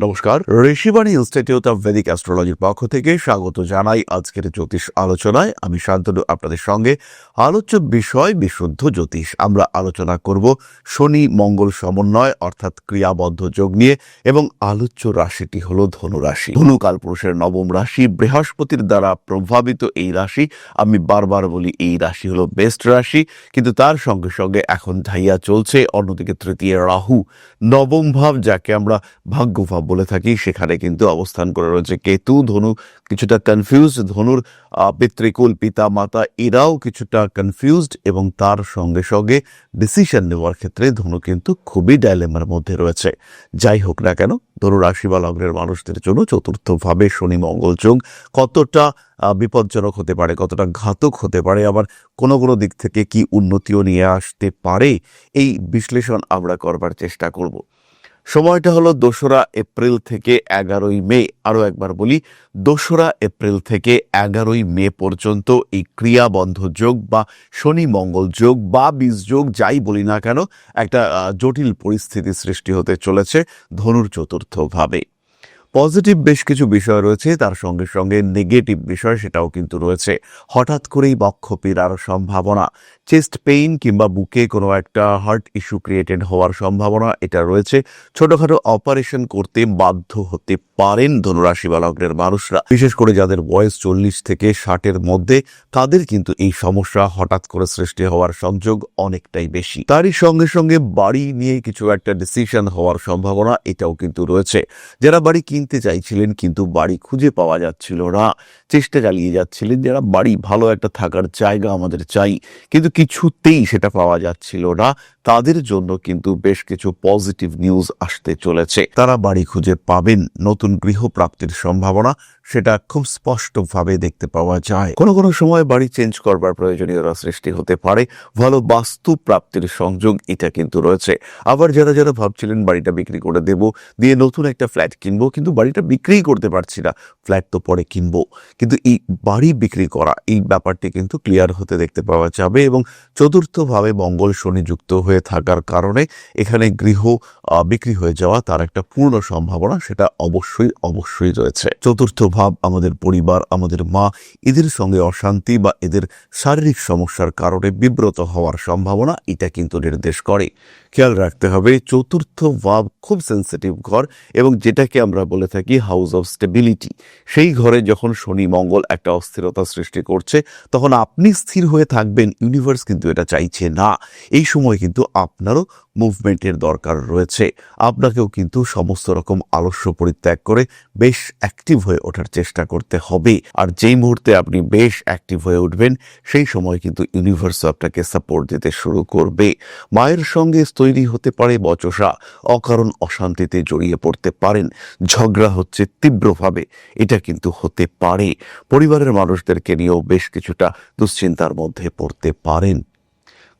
নমস্কার, Rishibani institute of Vedic অ্যাস্ট্রোলজির পক্ষ থেকে স্বাগত জানাই আজকের জ্যোতিষ আলোচনায়। আমি শান্তনু আপনাদের সঙ্গে। আলোচ্য বিষয় বিশুদ্ধ জ্যোতিষ। আমরা আলোচনা করব শনি মঙ্গল সমন্বয় অর্থাৎ ক্রিয়াবদ্ধ যোগ নিয়ে, এবং আলোচ্য রাশিটি হলো ধনু রাশি। ধনু কালপুরুষের নবম রাশি, বৃহস্পতির দ্বারা প্রভাবিত এই রাশি। আমি বারবার বলি এই রাশি হলো বেস্ট রাশি, কিন্তু তার সঙ্গে সঙ্গে এখন ঢাইয়া চলছে অন্যদিকে তৃতীয় রাহু। নবম ভাব, যাকে আমরা ভাগ্যভাব বলে থাকি, সেখানে কিন্তু অবস্থান করে রয়েছে কেতু। ধনু কিছুটা কনফিউজ, ধনুর পিতৃকুল পিতা মাতা এরাও কিছুটা কনফিউজড, এবং তার সঙ্গে সঙ্গে ডিসিশন নেওয়ার ক্ষেত্রে ধনু কিন্তু খুবই ডাইলেমার মধ্যে রয়েছে। যাই হোক না কেন, ধনু রাশি বা লগ্নের মানুষদের জন্য চতুর্থভাবে শনি মঙ্গল যোগ কতটা বিপজ্জনক হতে পারে, কতটা ঘাতক হতে পারে, আবার কোনো কোনো দিক থেকে কি উন্নতিও নিয়ে আসতে পারে, এই বিশ্লেষণ আমরা করবার চেষ্টা করব। সময়টা হলো 2রা এপ্রিল থেকে 11ই মে। আরও একবার বলি, 2রা এপ্রিল থেকে 11ই মে পর্যন্ত এই ক্রিয়াবন্ধ যোগ বা শনি মঙ্গল যোগ বা বীজ যোগ, যাই বলি না কেন, একটা জটিল পরিস্থিতি সৃষ্টি হতে চলেছে ধনুর চতুর্থ ভাবে। পজিটিভ বেশ কিছু বিষয় রয়েছে, তার সঙ্গে সঙ্গে নেগেটিভ বিষয় সেটাও কিন্তু রয়েছে। হঠাৎ করেই বক্ষ পীড়ার সম্ভাবনা, চেস্ট পেইন কিংবা বুকে কোনো একটা হার্ট ইস্যু ক্রিয়েটেড হওয়ার সম্ভাবনা এটা রয়েছে। ছোটখাটো অপারেশন করতে বাধ্য হতে পারেন ধনুরাশি বা লগ্নের মানুষরা, বিশেষ করে যাদের বয়স 40 থেকে 60-এর মধ্যে, তাদের কিন্তু এই সমস্যা হঠাৎ করে সৃষ্টি হওয়ার সংযোগ অনেকটাই বেশি। তারই সঙ্গে সঙ্গে বাড়ি নিয়ে কিছু একটা ডিসিশন হওয়ার সম্ভাবনা এটাও কিন্তু রয়েছে। যারা বাড়ি কিনতে চাইছিলেন কিন্তু বাড়ি খুঁজে পাওয়া যাচ্ছিল না, চেষ্টা চালিয়ে যাচ্ছিলেন, যারা বাড়ি ভালো একটা থাকার জায়গা আমাদের চাই, কিন্তু কিছুতেই সেটা পাওয়া যাচ্ছিল না, তাদের জন্য কিন্তু বেশ কিছু পজিটিভ নিউজ আসতে চলেছে। তারা বাড়ি খুঁজে পাবেন, নতুন গৃহ প্রাপ্তির সম্ভাবনা সেটা খুব স্পষ্টভাবে দেখতে পাওয়া যায়। কোনো কোনো সময় বাড়ি চেঞ্জ করবার প্রয়োজনীয়তা সৃষ্টি হতে পারে, ভালো বাস্তু প্রাপ্তির সংযোগ এটা কিন্তু রয়েছে। আবার যারা যারা ভাবছিলেন বাড়িটা বিক্রি করে দেব, দিয়ে নতুন একটা ফ্ল্যাট কিনবো, কিন্তু বাড়িটা বিক্রিই করতে পারছি না, ফ্ল্যাট তো পরে কিনবো, কিন্তু এই বাড়ি বিক্রি করা এই ব্যাপারটি কিন্তু ক্লিয়ার হতে দেখতে পাওয়া যাবে। এবং চতুর্থভাবে মঙ্গল শনি যুক্ত হয়ে থাকার কারণে এখানে গৃহ বিক্রি হয়ে যাওয়া তার একটা পূর্ণ সম্ভাবনা সেটা অবশ্যই অবশ্যই রয়েছে। চতুর্থ ভাব আমাদের পরিবার, আমাদের মা, এদের সঙ্গে অশান্তি বা এদের শারীরিক সমস্যার কারণে বিব্রত হওয়ার সম্ভাবনা এটা কিন্তু নির্দেশ করে। খেয়াল রাখতে হবে, চতুর্থ ভাব খুব সেন্সিটিভ ঘর, এবং যেটাকে আমরা বলে থাকি হাউস অফ স্টেবিলিটি। সেই ঘরে যখন শনি মঙ্গল একটা অস্থিরতা সৃষ্টি করছে, তখন আপনি স্থির হয়ে থাকবেন, ইউনিভার্স কিন্তু এটা চাইছে না। এই সময় কিন্তু আপনারও মুভমেন্টের দরকার রয়েছে। আপনাকেও কিন্তু সমস্ত রকম আলস্য পরিত্যাগ করে বেশ অ্যাক্টিভ হয়ে ওঠার চেষ্টা করতে হবে। আর যেই মুহূর্তে আপনি বেশ অ্যাক্টিভ হয়ে উঠবেন, সেই সময় কিন্তু ইউনিভার্স আপনাকে সাপোর্ট দিতে শুরু করবে। মায়ের সঙ্গে তৈরি হতে পারে বচসা, অকারণ অশান্তিতে জড়িয়ে পড়তে পারেন, ঝগড়া হচ্ছে তীব্রভাবে, এটা কিন্তু হতে পারে। পরিবারের মানুষদেরকে নিয়েও বেশ কিছুটা দুশ্চিন্তার মধ্যে পড়তে পারেন।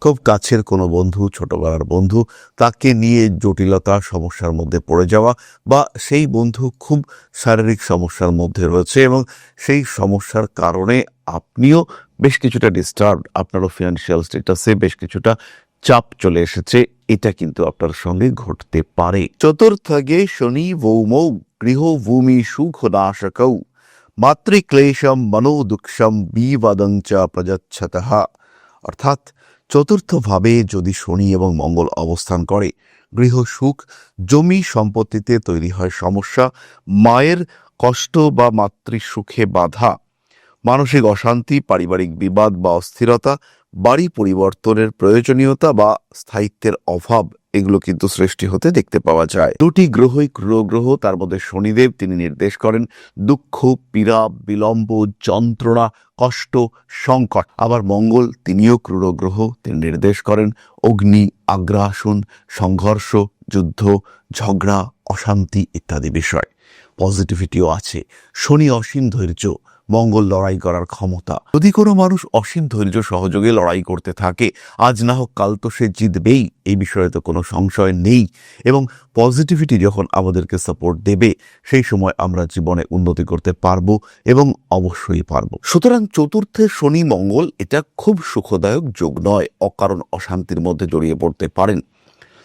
খুব কাছের কোনো বন্ধু, ছোটবেলার বন্ধু, তাকে নিয়ে জটিলতা সমস্যার মধ্যে পড়ে যাওয়া, বা সেই বন্ধু খুব শারীরিক সমস্যার মধ্যে রয়েছে এবং সেই সমস্যার কারণে আপনিও বেশ কিছুটা ডিস্টার্বড, আপনারও ফিনান্সিয়াল স্ট্যাটাসে বেশ কিছুটা চাপ চলে এসেছে, এটা কিন্তু আপনার সঙ্গে ঘটতে পারে। চতুর্থে শনি ভৌমৌ গৃহ ভূমি সুখ নাশকৌ মাতৃক্লেশম মনোদুঃখম বিবাদং চ প্রযচ্ছতঃ। অর্থাৎ চতুর্থভাবে যদি শনি এবং মঙ্গল অবস্থান করে, গৃহ সুখ, জমি সম্পত্তিতে তৈরি হয় সমস্যা, মায়ের কষ্ট বা মাতৃসুখে বাধা, মানসিক অশান্তি, পারিবারিক বিবাদ বা অস্থিরতা, বাড়ি পরিবর্তনের প্রয়োজনীয়তা বা স্থায়িত্বের অভাব, এগুলো কিন্তু সৃষ্টি হতে দেখতে পাওয়া যায়। দুটি গ্রহই ক্রূর গ্রহ, তার মধ্যে শনিদেব তিনি নির্দেশ করেন দুঃখ, পীড়া, বিলম্ব, যন্ত্রণা, কষ্ট, সংকট। আবার মঙ্গল তিনিও ক্রূর গ্রহ, তিনি নির্দেশ করেন অগ্নি, আগ্রাসন, সংঘর্ষ, যুদ্ধ, ঝগড়া, অশান্তি ইত্যাদি বিষয়। পজিটিভিটিও আছে, শনি অসীম ধৈর্য, মঙ্গল লড়াই করার ক্ষমতা। যদি কোনো মানুষ অসীম ধৈর্য সহযোগে লড়াই করতে থাকে, আজ না হোক কাল তো সে জিতবেই, এই বিষয়ে তো কোনো সংশয় নেই। এবং পজিটিভিটি যখন আমাদেরকে সাপোর্ট দেবে, সেই সময় আমরা জীবনে উন্নতি করতে পারবো, এবং অবশ্যই পারবো। সুতরাং চতুর্থে শনি মঙ্গল এটা খুব সুখদায়ক যোগ নয়, অকারণ অশান্তির মধ্যে জড়িয়ে পড়তে পারেন।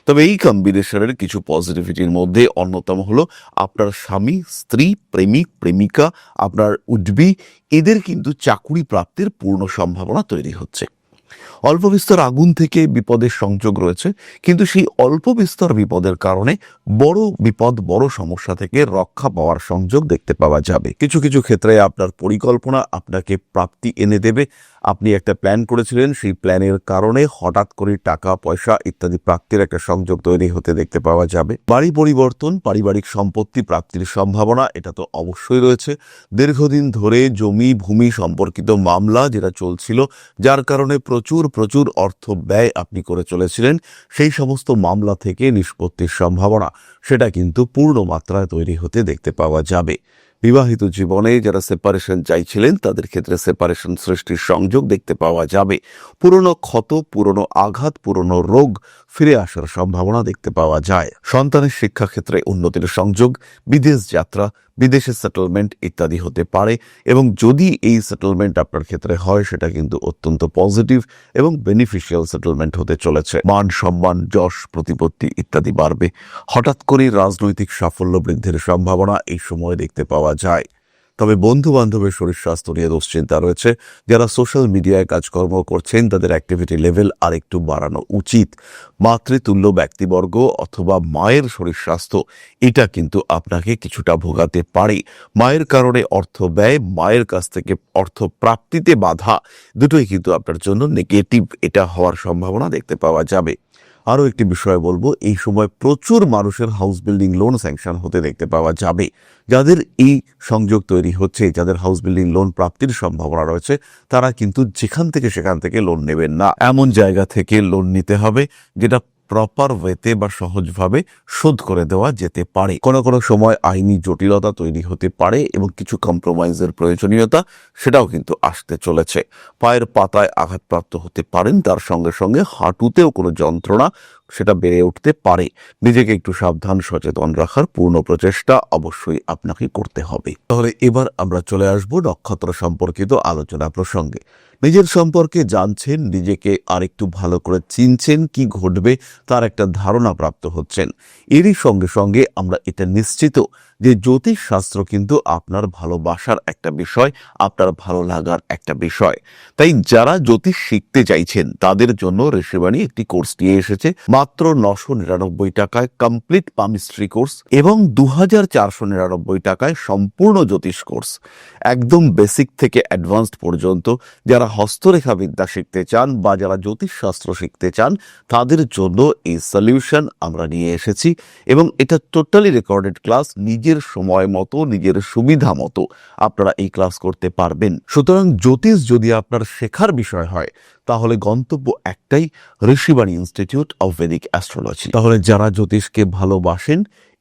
তবে এই কম্বিনেশনের কিছু পজিটিভিটির মধ্যে অন্যতম হলো আপনার স্বামী, স্ত্রী, প্রেমিক, প্রেমিকা, আপনার উডবি এদের কিন্তু চাকুরি প্রাপ্তির পূর্ণ সম্ভাবনা তৈরি হচ্ছে। অল্প বিস্তর আগুন থেকে বিপদের সংযোগ রয়েছে, কিন্তু সেই অল্প বিস্তর বিপদের কারণে বড় বিপদ, বড় সমস্যা থেকে রক্ষা পাওয়ার সংযোগ দেখতে পাওয়া যাবে। কিছু কিছু ক্ষেত্রে আপনার পরিকল্পনা আপনাকে প্রাপ্তি এনে দেবে। আপনি একটা প্ল্যান করেছিলেন, সেই প্ল্যানের কারণে হঠাৎ করে টাকা পয়সা ইত্যাদি প্রাপ্তির একটা সংযোগ তৈরি হতে দেখতে পাওয়া যাবে। বাড়ি পরিবর্তন, পারিবারিক সম্পত্তি প্রাপ্তির সম্ভাবনা এটা তো অবশ্যই রয়েছে। দীর্ঘদিন ধরে জমি ভূমি সম্পর্কিত মামলা যেটা চলছিল, যার কারণে প্রচুর অর্থ ব্যয় আপনি করে চলেছিলেন, সেই সমস্ত মামলা থেকে নিষ্পত্তির সম্ভাবনা সেটা কিন্তু পূর্ণ মাত্রায় তৈরি হতে দেখতে পাওয়া যাবে। বিবাহিত জীবনে যারা সেপারেশন চাইছিলেন তাদের ক্ষেত্রে সেপারেশন সৃষ্টির সংযোগ দেখতে পাওয়া যাবে। পুরনো ক্ষত, পুরনো আঘাত, পুরনো রোগ ফিরে আসার সম্ভাবনা দেখতে পাওয়া যায়। সন্তানের শিক্ষাক্ষেত্রে উন্নতির সংযোগ, বিদেশ যাত্রা, বিদেশে সেটেলমেন্ট ইত্যাদি হতে পারে, এবং যদি এই সেটেলমেন্ট আপনার ক্ষেত্রে হয় সেটা কিন্তু অত্যন্ত পজিটিভ এবং বেনিফিশিয়াল সেটেলমেন্ট হতে চলেছে। মান সম্মান, যশ, প্রতিপত্তি ইত্যাদি বাড়বে। হঠাৎ করে রাজনৈতিক সাফল্য বৃদ্ধির সম্ভাবনা এই সময় দেখতে পাওয়া যায়। তবে বন্ধু বান্ধবের শরীর স্বাস্থ্য নিয়ে দুশ্চিন্তা রয়েছে। যারা সোশ্যাল মিডিয়ায় কাজকর্ম করছেন তাদের অ্যাক্টিভিটি লেভেল আর একটু বাড়ানো উচিত। মাতৃতুল্য ব্যক্তিবর্গ অথবা মায়ের শরীর স্বাস্থ্য এটা কিন্তু আপনাকে কিছুটা ভোগাতে পারে। মায়ের কারণে অর্থ ব্যয়, মায়ের কাছ থেকে অর্থ প্রাপ্তিতে বাধা, দুটোই কিন্তু আপনার জন্য নেগেটিভ এটা হওয়ার সম্ভাবনা দেখতে পাওয়া যাবে। আরও একটি বিষয় বলবো, এই সময় প্রচুর মানুষের হাউস বিল্ডিং লোন স্যাংশন হতে দেখতে পাওয়া যাবে। যাদের এই সংযোগ তৈরি হচ্ছে, যাদের হাউস বিল্ডিং লোন প্রাপ্তির সম্ভাবনা রয়েছে, তারা কিন্তু যেখান থেকে সেখান থেকে লোন নেবেন না। এমন জায়গা থেকে লোন নিতে হবে যেটা প্রপার ওয়েতে বা সহজভাবে শোধ করে দেওয়া যেতে পারে। কোনো কোনো সময় আইনি জটিলতা তৈরি হতে পারে এবং কিছু কম্প্রোমাইজের প্রয়োজনীয়তা সেটাও কিন্তু আসতে চলেছে। পায়ের পাতায় আঘাতপ্রাপ্ত হতে পারেন, তার সঙ্গে সঙ্গে হাঁটুতেও কোনো যন্ত্রণা সেটা বেড়ে উঠতে পারে। নিজেকে একটু সাবধান সচেতন রাখার পূর্ণ প্রচেষ্টা অবশ্যই আপনাকে করতে হবে। তাহলে এবার আমরা চলে আসব নক্ষত্র সম্পর্কিত আলোচনা প্রসঙ্গে। নিজের সম্পর্কে জানছেন, নিজেকে আরেকটু ভালো করে চিনছেন, কি ঘটবে তার একটা ধারণা প্রাপ্ত হচ্ছেন। এরই সঙ্গে সঙ্গে আমরা এটা নিশ্চিত যে জ্যোতিষ শাস্ত্র কিন্তু আপনার ভালোবাসার একটা বিষয়, আপনার ভালো লাগার একটা বিষয়। তাই যারা জ্যোতিষ শিখতে চাইছেন তাদের জন্য ঋষিবাণী একটি কোর্স নিয়ে এসেছে মাত্র 999 টাকায় কমপ্লিট পামিস্ট্রি কোর্স এবং 2499 টাকায় সম্পূর্ণ জ্যোতিষ কোর্স। একদম বেসিক থেকে অ্যাডভান্সড পর্যন্ত যারা হস্তরেখা বিদ্যা শিখতে চান বা যারা জ্যোতিষ শাস্ত্র শিখতে চান তাদের জন্য এই সলিউশন আমরা নিয়ে এসেছি, এবং এটা টোটালি রেকর্ডেড ক্লাস। নিজের সময় মতো, নিজের সুবিধা মতো আপনারা এই ক্লাস করতে পারবেন। সুতরাং জ্যোতিষ যদি আপনার শেখার বিষয় হয় তাহলে গন্তব্য একটাই, Rishibani institute of Vedic astrology. তাহলে যারা জ্যোতিষকে ভালোবাসেন,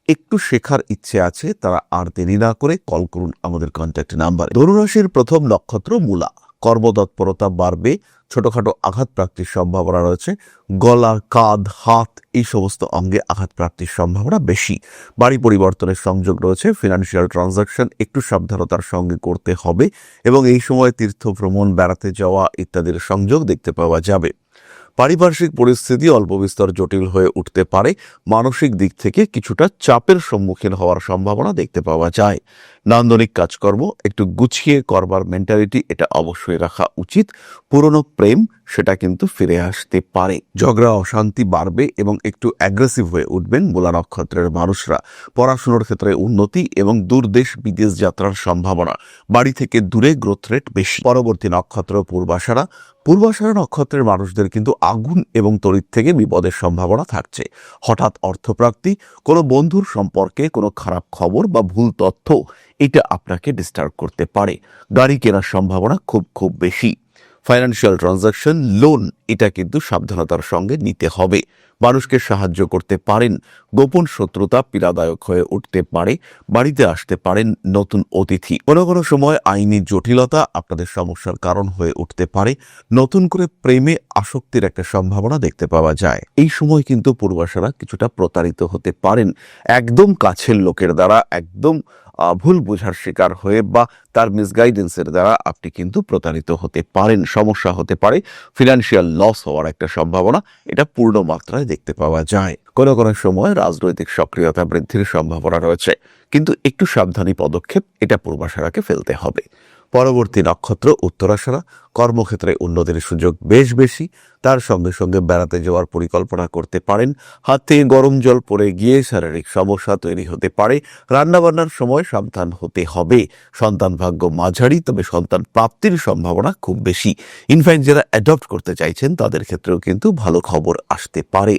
একটু শেখার ইচ্ছে আছে, তারা আর দেরি না করে কল করুন আমাদের কন্ট্যাক্ট নাম্বারে। ধনুরাশির প্রথম নক্ষত্র মূলা। কর্মতৎপরতা বাড়বে, ছোটখাটো আঘাত প্রাপ্তির সম্ভাবনা রয়েছে। গলা, কাঁধ, হাত এই সমস্ত অঙ্গে আঘাত প্রাপ্তির সম্ভাবনা বেশি। বাড়ি পরিবর্তনের সংযোগ রয়েছে। ফিনান্সিয়াল ট্রানজাকশন একটু সাবধানতার সঙ্গে করতে হবে, এবং এই সময় তীর্থ ভ্রমণ, বেড়াতে যাওয়া ইত্যাদির সংযোগ দেখতে পাওয়া যাবে। পারিপার্শ্বিক পরিস্থিতি অল্প বিস্তর জটিল হয়ে উঠতে পারে। মানসিক দিক থেকে কিছুটা চাপের সম্মুখীন হওয়ার সম্ভাবনা দেখতে পাওয়া যায়। নান্দনিক কাজকর্ম একটু গুছিয়ে করবার মেন্টালিটি এটা অবশ্যই রাখা উচিত। পুরনো প্রেম সেটা কিন্তু ফিরে আসতে পারে। ঝগড়া অশান্তি বাড়বে এবং একটু অ্যাগ্রেসিভ হয়ে উঠবেন মূলা নক্ষত্রের মানুষরা। পড়াশোনার ক্ষেত্রে উন্নতি এবং দূরদেশ বিদেশ যাত্রার সম্ভাবনা। বাড়ি থেকে দূরে গ্রোথ রেট বেশি। পরবর্তী নক্ষত্র পূর্বাষাঢ়া। পূর্বাষাঢ়া নক্ষত্রের মানুষদের কিন্তু আগুন এবং তড়িৎ থেকে বিপদের সম্ভাবনা থাকছে। হঠাৎ অর্থপ্রাপ্তি, কোনো বন্ধুর সম্পর্কে কোনো খারাপ খবর বা ভুল তথ্য এটা আপনাকে ডিস্টার্ব করতে পারে। গাড়ি কেনার সম্ভাবনা খুব বেশি। ফাইন্যান্সিয়াল ট্রানজাকশন, লোন এটা কিন্তু সাবধানতার সঙ্গে নিতে হবে। মানুষকে সাহায্য করতে পারেন। গোপন শত্রুতা পীড়াদায়ক হয়ে উঠতে পারে। বাড়িতে আসতে পারেন নতুন অতিথি। কোনো কোনো সময় আইনি জটিলতা আপনাদের সমস্যার কারণ হয়ে উঠতে পারে। নতুন করে প্রেমে আসক্তির একটা সম্ভাবনা দেখতে পাওয়া যায়। এই সময় কিন্তু পূর্বাষাঢ়া কিছুটা প্রতারিত হতে পারেন একদম কাছের লোকের দ্বারা, একদম ভুল বোঝার শিকার হয়ে বা তার মিসগাইডেন্সের দ্বারা আপনি কিন্তু প্রতারিত হতে পারেন। সমস্যা হতে পারে, ফিনান্সিয়াল লস হওয়ার একটা সম্ভাবনা এটা পূর্ণ মাত্রায় দেখতে পাওয়া যায়। কোনো কোনো সময় রাজনৈতিক সক্রিয়তা বৃদ্ধির সম্ভাবনা রয়েছে, কিন্তু একটু সাবধানী পদক্ষেপ এটা পূর্বাশারাকে ফেলতে হবে। পরবর্তী নক্ষত্র উত্তরাশারা। কর্মক্ষেত্রে উন্নতির সুযোগ বেশ বেশি। তার সঙ্গে সঙ্গে বেড়াতে যাওয়ার পরিকল্পনা করতে পারেন। হাত থেকে গরম জল পড়ে গিয়ে শারীরিক সমস্যা তৈরি হতে পারে। রান্নাবান্নার সময় সাবধান হতে হবে। সন্তান ভাগ্য মাঝারি, তবে সন্তান প্রাপ্তির সম্ভাবনা খুব বেশি। ইনফ্যাক্ট যারা অ্যাডপ্ট করতে চাইছেন তাদের ক্ষেত্রেও কিন্তু ভালো খবর আসতে পারে।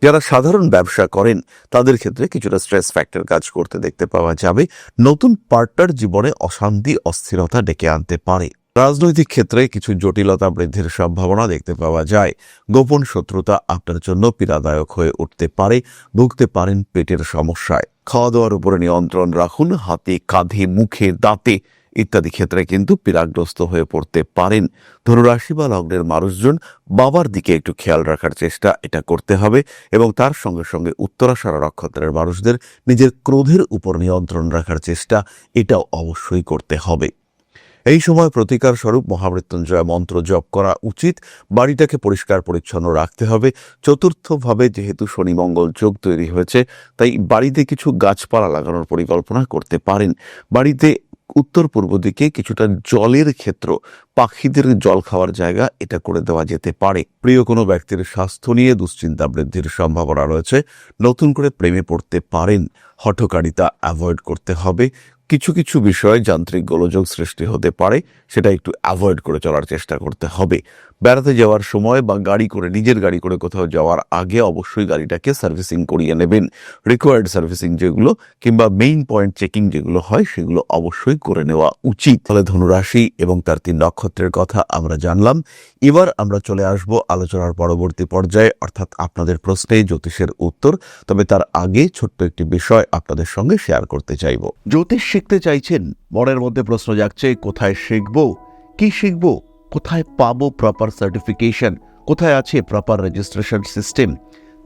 যারা সাধারণ ব্যবসা করেন তাদের ক্ষেত্রে কিছুটা স্ট্রেস ফ্যাক্টর কাজ করতে দেখতে পাওয়া যাবে। নতুন পার্টনার জীবনে অশান্তি অস্থিরতা ডেকে আনতে পারে। রাজনৈতিক ক্ষেত্রে কিছু জটিলতা বৃদ্ধির সম্ভাবনা দেখতে পাওয়া যায়। গোপন শত্রুতা আপনার জন্য পীড়াদায়ক হয়ে উঠতে পারে। ভুগতে পারেন পেটের সমস্যায়। খাওয়া দাওয়ার উপরে নিয়ন্ত্রণ রাখুন। হাতে, কাঁধে, মুখে, দাঁতে ইত্যাদি ক্ষেত্রে কিন্তু পীড়াগ্রস্ত হয়ে পড়তে পারেন। ধনুরাশি বা লগ্নের মানুষজন বাবার দিকে একটু খেয়াল রাখার চেষ্টা এটা করতে হবে, এবং তার সঙ্গে সঙ্গে উত্তরাশারা নক্ষত্রের মানুষদের নিজের ক্রোধের উপর নিয়ন্ত্রণ রাখার চেষ্টা এটাও অবশ্যই করতে হবে। এই সময় প্রতিকার স্বরূপ মহামৃত্যুঞ্জয় মন্ত্র জপ করা উচিত। বাড়িটাকে পরিষ্কার পরিচ্ছন্ন রাখতে হবে। চতুর্থভাবে যেহেতু শনি মঙ্গল যোগ তৈরি হয়েছে, তাই বাড়িতে কিছু গাছপালা লাগানোর পরিকল্পনা করতে পারেন। বাড়িতে উত্তর পূর্ব দিকে কিছুটা জলের ক্ষেত্র, পাখিদের জল খাওয়ার জায়গা এটা করে দেওয়া যেতে পারে। প্রিয় কোনো ব্যক্তির স্বাস্থ্য নিয়ে দুশ্চিন্তা বৃদ্ধির সম্ভাবনা রয়েছে। নতুন করে প্রেমে পড়তে পারেন। হঠকারিতা অ্যাভয়েড করতে হবে। কিছু কিছু বিষয়ে যান্ত্রিক গোলযোগ সৃষ্টি হতে পারে, সেটা একটু অ্যাভয়েড করে চলার চেষ্টা করতে হবে। বেড়াতে যাওয়ার সময় বা নিজের গাড়ি করে কোথাও যাওয়ার আগে অবশ্যই গাড়িটাকে সার্ভিসিং করিয়ে নেবেন। রিকোয়ার্ড সার্ভিসিং যেগুলো কিংবা মেইন পয়েন্ট চেকিং যেগুলো হয় সেগুলো অবশ্যই করে নেওয়া উচিত। তাহলে ধনুরাশি এবং তার 3 নক্ষত্রের কথা আমরা জানলাম। এবার আমরা চলে আসব আলোচনার পরবর্তী পর্যায়ে, অর্থাৎ আপনাদের প্রশ্নে জ্যোতিষের উত্তর। তবে তার আগে ছোট্ট একটি বিষয় আপনাদের সঙ্গে শেয়ার করতে চাইব। জ্যোতিষ শিখতে চাইছেন, মনের মধ্যে প্রশ্ন জাগছে কোথায় শিখব, কি শিখব, কোথায় পাবো প্রপার সার্টিফিকেশন, কোথায় আছে প্রপার রেজিস্ট্রেশন সিস্টেম।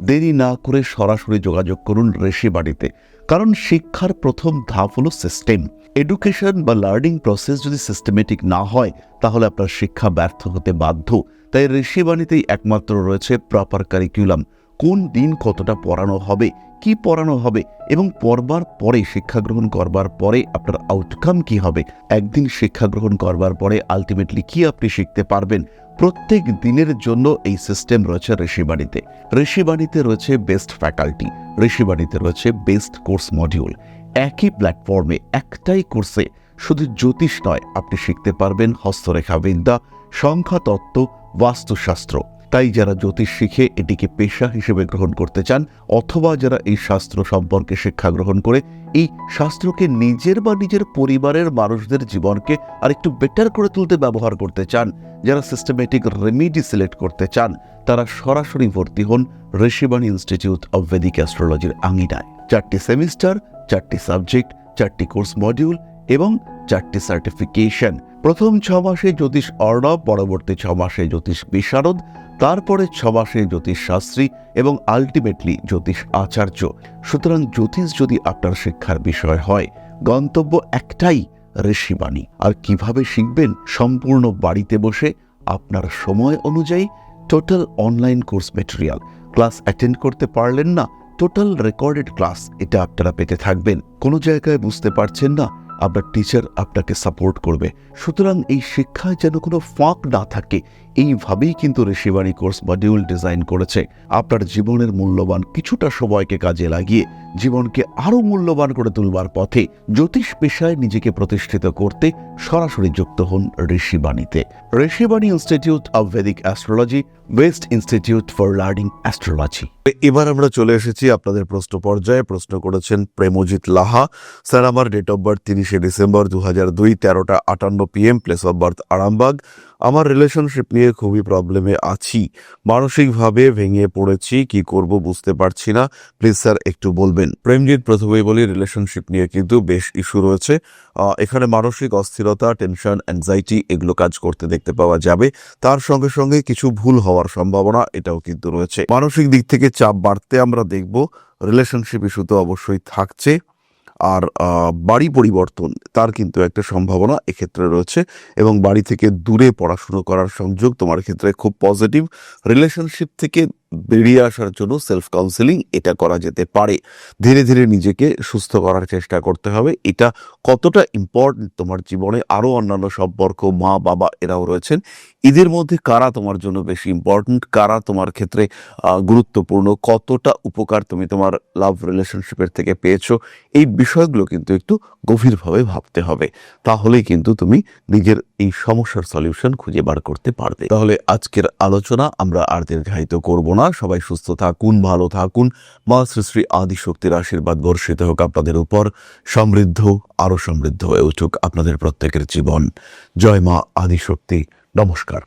দেরি না করে সরাসরি যোগাযোগ করুন ঋষি বাড়িতে, কারণ শিক্ষার প্রথম ধাপ হলো সিস্টেম। এডুকেশন বা লার্নিং প্রসেস যদি সিস্টেমেটিক না হয় তাহলে আপনার শিক্ষা ব্যর্থ হতে বাধ্য। তাই ঋষি বাণীতেই একমাত্র রয়েছে প্রপার কারিকুলাম। কোন দিন কতটা পড়ানো হবে, কি পড়ানো হবে, এবং পড়বার পরে, শিক্ষা গ্রহণ করবার পরে আপনার আউটকাম কি হবে, একদিন শিক্ষা গ্রহণ করবার পরে আলটিমেটলি কি আপনি শিখতে পারবেন, প্রত্যেক দিনের জন্য এই সিস্টেম রয়েছে ঋষিবাণীতে। ঋষিবাণীতে রয়েছে বেস্ট ফ্যাকাল্টি, ঋষিবাণীতে রয়েছে বেস্ট কোর্স মডিউল। একই প্ল্যাটফর্মে একটাই কোর্সে শুধু জ্যোতিষ নয়, আপনি শিখতে পারবেন হস্তরেখা বিদ্যা, সংখ্যাতত্ত্ব, বাস্তুশাস্ত্র। তাই যারা জ্যোতিষ শিখে এটিকে পেশা হিসেবে গ্রহণ করতে চান, অথবা যারা এই শাস্ত্র সম্পর্কে শিক্ষা গ্রহণ করে এই শাস্ত্রকে নিজের বা নিজের পরিবারের মানুষদের জীবনকে আরেকটু বেটার করে তুলতে ব্যবহার করতে চান, যারা সিস্টেমেটিক রেমিডি সিলেক্ট করতে চান, তারা সরাসরি ভর্তি হন ঋষিবাণী ইনস্টিটিউট অব ভেদিক অ্যাস্ট্রোলজির আঙিনায়। 4টি সেমিস্টার, 4টি সাবজেক্ট, 4টি কোর্স মডিউল এবং 4টি সার্টিফিকেশন। প্রথম 6 মাসে জ্যোতিষ অর্ণব, পরবর্তী 6 মাসে জ্যোতিষ বিশারদ, তারপরে 6 মাসে জ্যোতিষ শাস্ত্রী এবং আলটিমেটলি জ্যোতিষ আচার্য। সুতরাং জ্যোতিষ যদি আপনার শিক্ষার বিষয় হয়, গন্তব্য একটাই, ঋষিবাণী। আর কিভাবে শিখবেন? সম্পূর্ণ বাড়িতে বসে আপনার সময় অনুযায়ী total online course material. Class attend করতে পারলেন না, টোটাল রেকর্ডেড ক্লাস এটা আপনারা পেতে থাকবেন। কোনো জায়গায় বুঝতে পারছেন না, আপনার টিচার আপনাকে সাপোর্ট করবে। সুতরাং এই শিক্ষায় যেন কোনো ফাঁক না থাকে, এইভাবেই কিন্তু ঋষিবাণী কোর্স মডিউল ডিজাইন করেছে। আপনার জীবনের মূল্যবান কিছুটা সময়কে কাজে লাগিয়ে জীবনকে আরও মূল্যবান করে তুলবার পথে জ্যোতিষ পেশায় নিজেকে প্রতিষ্ঠিত করতে সরাসরি যুক্ত হন ঋষিবাণীতে। Rishibani institute of Vedic astrology, best institute for learning astrology. এবার আমরা চলে এসেছি আপনাদের প্রশ্ন পর্যায়ে। প্রশ্ন করেছেন প্রেমজিৎ লাহা। স্যার, আমার ডেট অফ বার্থ 30শে ডিসেম্বর 2002, 13টা 58 PM, place of birth Arambagh. আমার রিলেশনশিপ নিয়ে খুবই প্রবলেমে আছি, মানসিকভাবে ভেঙে পড়েছি, কি করব বুঝতে পারছি না, প্লিজ স্যার একটু বলবেন। প্রেমজিৎ, প্রথমেই বলি রিলেশনশিপ নিয়ে কিন্তু বেশ ইস্যু রয়েছে। এখানে মানসিক অস্থিরতা, টেনশন, অ্যাংজাইটি এগুলো কাজ করতে দেখতে পাওয়া যাবে। তার সঙ্গে সঙ্গে কিছু ভুল হওয়ার সম্ভাবনা এটাও কিন্তু রয়েছে। মানসিক দিক থেকে চাপ বাড়তে আমরা দেখব। রিলেশনশিপ ইস্যু তো অবশ্যই থাকছে। আর বাড়ি পরিবর্তন তার কিন্তু একটা সম্ভাবনা এক্ষেত্রে রয়েছে, এবং বাড়ি থেকে দূরে পড়াশুনো করার সংযোগ তোমার ক্ষেত্রে খুব পজিটিভ। রিলেশনশিপ থেকে বেরিয়ে আসার জন্য সেলফ কাউন্সেলিং এটা করা যেতে পারে। ধীরে ধীরে নিজেকে সুস্থ করার চেষ্টা করতে হবে। এটা কতটা ইম্পর্টেন্ট তোমার জীবনে, আরও অন্যান্য সম্পর্ক, মা বাবা এরাও রয়েছেন, এদের মধ্যে কারা তোমার জন্য বেশি ইম্পর্টেন্ট, কারা তোমার ক্ষেত্রে গুরুত্বপূর্ণ, কতটা উপকার তুমি তোমার লাভ রিলেশনশিপের থেকে পেয়েছো, এই বিষয়গুলো কিন্তু একটু গভীরভাবে ভাবতে হবে। তাহলেই কিন্তু তুমি নিজের এই সমস্যার সলিউশন খুঁজে বার করতে পারবে। তাহলে আজকের আলোচনা আমরা আর দীর্ঘায়িত করব না। সবাই সুস্থ থাকুন, ভালো থাকুন। মা শ্রী শ্রী আদিশক্তির আশীর্বাদ বর্ষিত হোক আপনাদের উপর। সমৃদ্ধ, আরো সমৃদ্ধ হয়ে উঠুক আপনাদের প্রত্যেকের জীবন। জয় মা আদিশক্তি। নমস্কার।